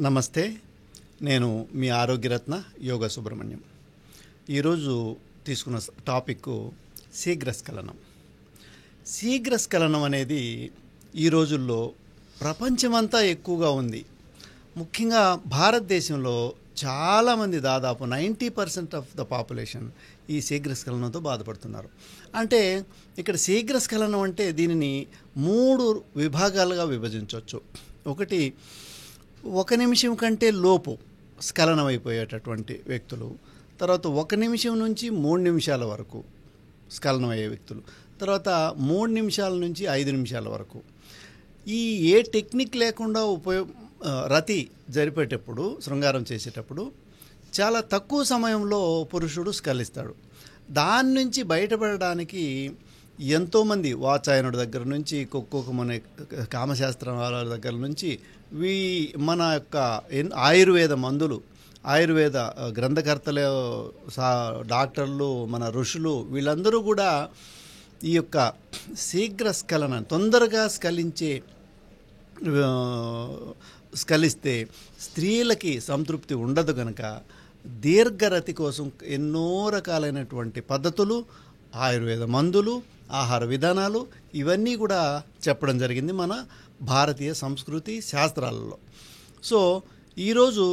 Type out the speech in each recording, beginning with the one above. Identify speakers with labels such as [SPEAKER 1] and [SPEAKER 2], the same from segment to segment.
[SPEAKER 1] నమస్తే. నేను మీ ఆరోగ్యరత్న యోగా సుబ్రహ్మణ్యం. ఈరోజు తీసుకున్న టాపిక్ శీఘ్రస్ఖలనం. శీఘ్రస్ఖలనం అనేది ఈ రోజుల్లో ప్రపంచమంతా ఎక్కువగా ఉంది. ముఖ్యంగా భారతదేశంలో చాలామంది, దాదాపు 90% ఆఫ్ ద పాపులేషన్ ఈ శీఘ్రస్ఖలనంతో బాధపడుతున్నారు. అంటే ఇక్కడ శీఘ్రస్ఖలనం అంటే దీనిని 3 విభాగాలుగా విభజించవచ్చు. ఒకటి, 1 నిమిషం కంటే లోపు స్ఖలనం అయిపోయేటటువంటి వ్యక్తులు. తర్వాత 1 నిమిషం నుంచి 3 నిమిషాల వరకు స్ఖలనం అయ్యే వ్యక్తులు. తర్వాత 3 నిమిషాల నుంచి 5 నిమిషాల వరకు. ఈ ఏ టెక్నిక్ లేకుండా రతి జరిపేటప్పుడు, శృంగారం చేసేటప్పుడు చాలా తక్కువ సమయంలో పురుషుడు స్ఖలిస్తాడు. దాని నుంచి బయటపడడానికి ఎంతోమంది, వాచాయనుడి దగ్గర నుంచి, మన కామశాస్త్రం వాళ్ళ దగ్గర నుంచి, మన యొక్క ఆయుర్వేద మందులు, ఆయుర్వేద గ్రంథకర్తలు, డాక్టర్లు, మన ఋషులు, వీళ్ళందరూ కూడా ఈ యొక్క శీఘ్రస్ఖలనం, తొందరగా స్ఖలిస్తే స్త్రీలకి సంతృప్తి ఉండదు కనుక దీర్ఘరతి కోసం ఎన్నో రకాలైనటువంటి పద్ధతులు, ఆయుర్వేద మందులు, ఆహార విధానాలు, ఇవన్నీ కూడా చెప్పడం జరిగింది మన భారతీయ సంస్కృతి శాస్త్రాలలో. సో ఈరోజు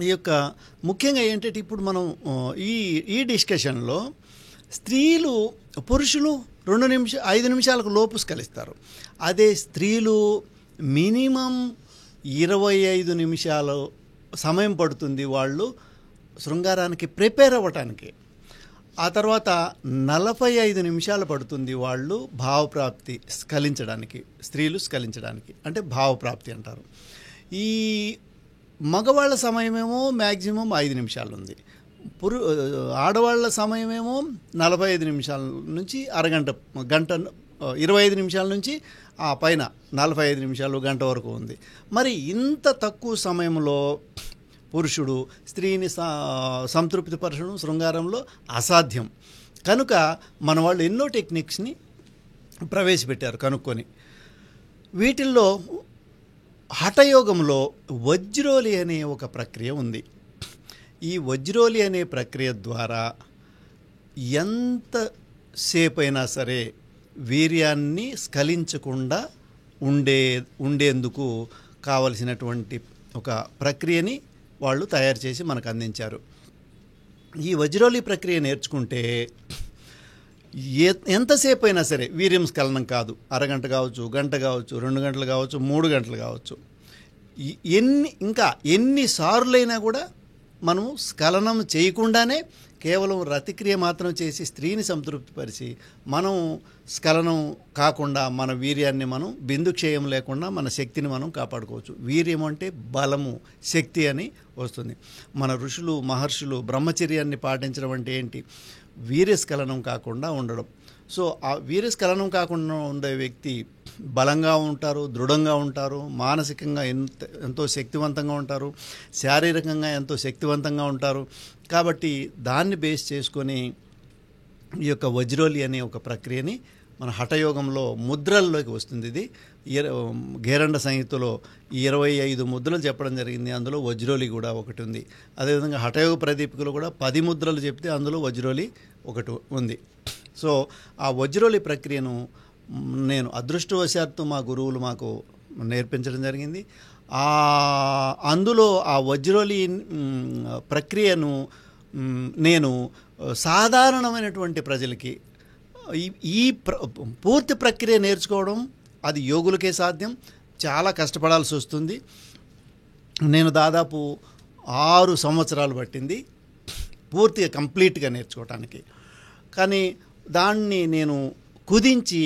[SPEAKER 1] ఈ యొక్క ముఖ్యంగా ఏంటంటే, ఇప్పుడు మనం ఈ డిస్కషన్లో పురుషులు 5 నిమిషాలకు లోపు స్ఖలిస్తారు. అదే స్త్రీలు మినిమం 25 నిమిషాలు సమయం పడుతుంది వాళ్ళు శృంగారానికి ప్రిపేర్ అవ్వటానికి. ఆ తర్వాత 45 నిమిషాలు పడుతుంది వాళ్ళు భావప్రాప్తి స్ఖలించడానికి, స్త్రీలు స్ఖలించడానికి, అంటే భావప్రాప్తి అంటారు. ఈ మగవాళ్ళ సమయమేమో మ్యాక్సిమం 5 నిమిషాలు ఉంది. ఆడవాళ్ళ సమయమేమో 45 నిమిషాల నుంచి గంట 25 నిమిషాల నుంచి ఆ పైన 45 నిమిషాలు, గంట వరకు ఉంది. మరి ఇంత తక్కువ సమయంలో పురుషుడు స్త్రీని సంతృప్తిపరచడం శృంగారంలో అసాధ్యం. కనుక మన వాళ్ళు ఎన్నో టెక్నిక్స్ని ప్రవేశపెట్టారు కనుక్కొని. వీటిల్లో హఠయోగంలో వజ్రోలి అనే ఒక ప్రక్రియ ఉంది. ఈ వజ్రోలి అనే ప్రక్రియ ద్వారా ఎంతసేపు అయినా సరే వీర్యాన్ని స్ఖలించకుండా ఉండేందుకు కావలసినటువంటి ఒక ప్రక్రియని వాళ్ళు తయారు చేసి మనకు అందించారు. ఈ వజ్రోలి ప్రక్రియ నేర్చుకుంటే ఎంతసేపు అయినా సరే వీర్యం స్ఖలనం కాదు. అరగంట కావచ్చు, గంట కావచ్చు, 2 గంటలు కావచ్చు, 3 గంటలు కావచ్చు, ఎన్నిసార్లైనా కూడా మనము స్ఖలనం చేయకుండానే కేవలం రతిక్రియ మాత్రం చేసి స్త్రీని సంతృప్తిపరిచి మనం స్ఖలనం కాకుండా మన వీర్యాన్ని మనం బిందుక్షయం లేకుండా మన శక్తిని మనం కాపాడుకోవచ్చు. వీర్యం అంటే బలము, శక్తి అని వస్తుంది. మన ఋషులు, మహర్షులు బ్రహ్మచర్యాన్ని పాటించడం అంటే ఏంటి? వీర్యస్ఖలనం కాకుండా ఉండడం. సో ఆ వీర్యస్ఖలనం కాకుండా ఉండే వ్యక్తి బలంగా ఉంటారు, దృఢంగా ఉంటారు, మానసికంగా ఎంతో శక్తివంతంగా ఉంటారు, శారీరకంగా ఎంతో శక్తివంతంగా ఉంటారు. కాబట్టి దాన్ని బేస్ చేసుకొని ఈ యొక్క వజ్రోలి అనే ఒక ప్రక్రియని మన హఠయోగంలో ముద్రల్లోకి వస్తుంది. ఇది గేరండ సంహితలో 25 ముద్రలు చెప్పడం జరిగింది. అందులో వజ్రోలి కూడా ఒకటి ఉంది. అదేవిధంగా హఠయోగ ప్రదీపికలో కూడా 10 ముద్రలు చెప్తే అందులో వజ్రోలి ఒకటి ఉంది. సో ఆ వజ్రోలి ప్రక్రియను నేను అదృష్టవశాత్తు మా గురువులు మాకు నేర్పించడం జరిగింది. అందులో ఆ వజ్రోలి ప్రక్రియను నేను సాధారణమైనటువంటి ప్రజలకి ఈ పూర్తి ప్రక్రియ నేర్చుకోవడం అది యోగులకే సాధ్యం. చాలా కష్టపడాల్సి వస్తుంది. నేను దాదాపు 6 సంవత్సరాలు పట్టింది పూర్తిగా కంప్లీట్గా నేర్చుకోవటానికి. కానీ దాన్ని నేను కుదించి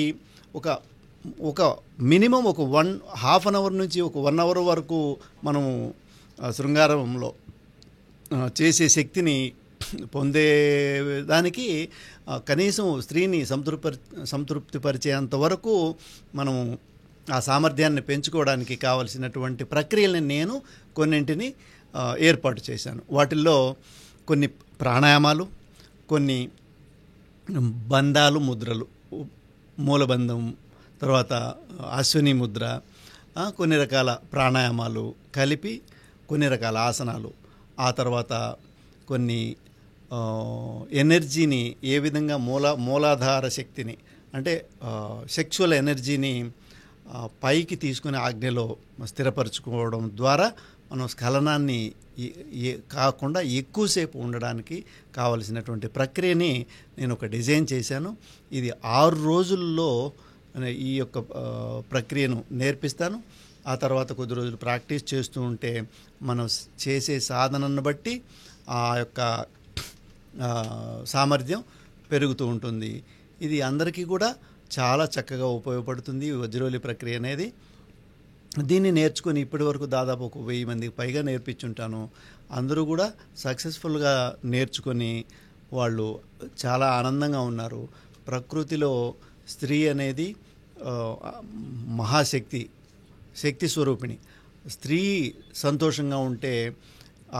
[SPEAKER 1] ఒక మినిమం ఒక హాఫ్ అన్ అవర్ నుంచి ఒక 1 అవర్ వరకు మనము శృంగారంలో చేసే శక్తిని పొందేదానికి కనీసం స్త్రీని సంతృప్తిపరిచేంత వరకు మనం ఆ సామర్థ్యాన్ని పెంచుకోవడానికి కావలసినటువంటి ప్రక్రియలను నేను కొన్నింటిని ఏర్పాటు చేశాను. వాటిల్లో కొన్ని ప్రాణాయామాలు, కొన్ని బంధాలు, ముద్రలు, మూలబంధం, తర్వాత అశ్విని ముద్ర, కొన్ని రకాల ప్రాణాయామాలు కలిపి కొన్ని రకాల ఆసనాలు, ఆ తర్వాత కొన్ని ఎనర్జీని ఏ విధంగా మూలాధార శక్తిని అంటే సెక్షువల్ ఎనర్జీని పైకి తీసుకుని ఆజ్ఞలో స్థిరపరచుకోవడం ద్వారా మనం స్ఖలనాన్ని కాకుండా ఎక్కువసేపు ఉండడానికి కావలసినటువంటి ప్రక్రియని నేను ఒక డిజైన్ చేశాను. ఇది 6 రోజుల్లో ఈ యొక్క ప్రక్రియను నేర్పిస్తాను. ఆ తర్వాత కొద్ది రోజులు ప్రాక్టీస్ చేస్తూ ఉంటే మనం చేసే సాధనను బట్టి ఆ యొక్క సామర్థ్యం పెరుగుతూ ఉంటుంది. ఇది అందరికీ కూడా చాలా చక్కగా ఉపయోగపడుతుంది ఈ వజ్రోలి ప్రక్రియ అనేది. దీన్ని నేర్చుకొని ఇప్పటి వరకు దాదాపు ఒక 1000 మందికి పైగా నేర్పించుంటాను. అందరూ కూడా సక్సెస్ఫుల్గా నేర్చుకొని వాళ్ళు చాలా ఆనందంగా ఉన్నారు. ప్రకృతిలో స్త్రీ అనేది శక్తి స్వరూపిణి. స్త్రీ సంతోషంగా ఉంటే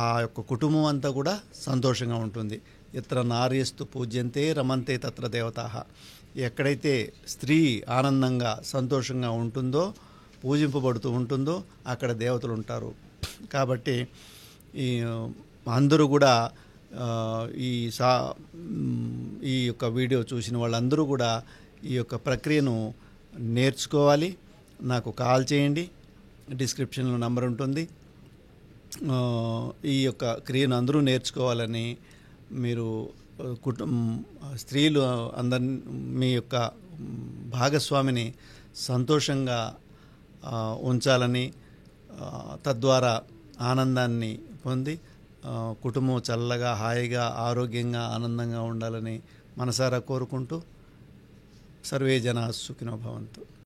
[SPEAKER 1] ఆ యొక్క కుటుంబం అంతా కూడా సంతోషంగా ఉంటుంది. ఎత్ర నార్యస్తు పూజ్యంతే రమంతే తత్ర దేవతాః. ఎక్కడైతే స్త్రీ ఆనందంగా సంతోషంగా ఉంటుందో, పూజింపబడుతూ ఉంటుందో అక్కడ దేవతలు ఉంటారు. కాబట్టి అందరూ కూడా ఈ యొక్క వీడియో చూసిన వాళ్ళందరూ కూడా ఈ యొక్క ప్రక్రియను నేర్చుకోవాలి. నాకు కాల్ చేయండి, డిస్క్రిప్షన్లో నంబర్ ఉంటుంది. ఈ యొక్క క్రియను అందరూ నేర్చుకోవాలని మీరు స్త్రీలు అందరి మీ యొక్క భాగస్వామిని సంతోషంగా ఉంచాలని, తద్వారా ఆనందాన్ని పొంది కుటుంబం చల్లగా హాయిగా ఆరోగ్యంగా ఆనందంగా ఉండాలని మనసారా కోరుకుంటూ సర్వే జనా సుఖినో భవంతు.